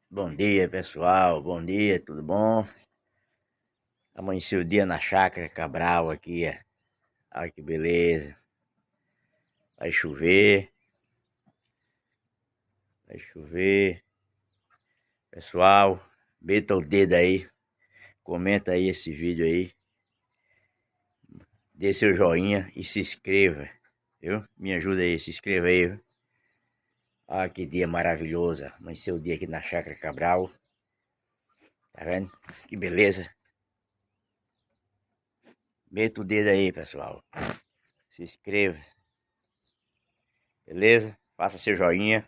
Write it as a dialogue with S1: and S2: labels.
S1: Bom dia, pessoal. Bom dia, tudo bom? Amanheceu o dia na chácara Cabral aqui, ó. Olha que beleza. Vai chover, vai chover. Pessoal, meta o dedo aí, comenta aí esse vídeo aí, dê seu joinha e se inscreva, viu? Me ajuda aí, se inscreva aí, viu? Olha que dia maravilhoso. Amanheceu o dia aqui na chácara Cabral. Tá vendo? Que beleza. Meta o dedo aí, pessoal. Se inscreva. Beleza? Faça seu joinha.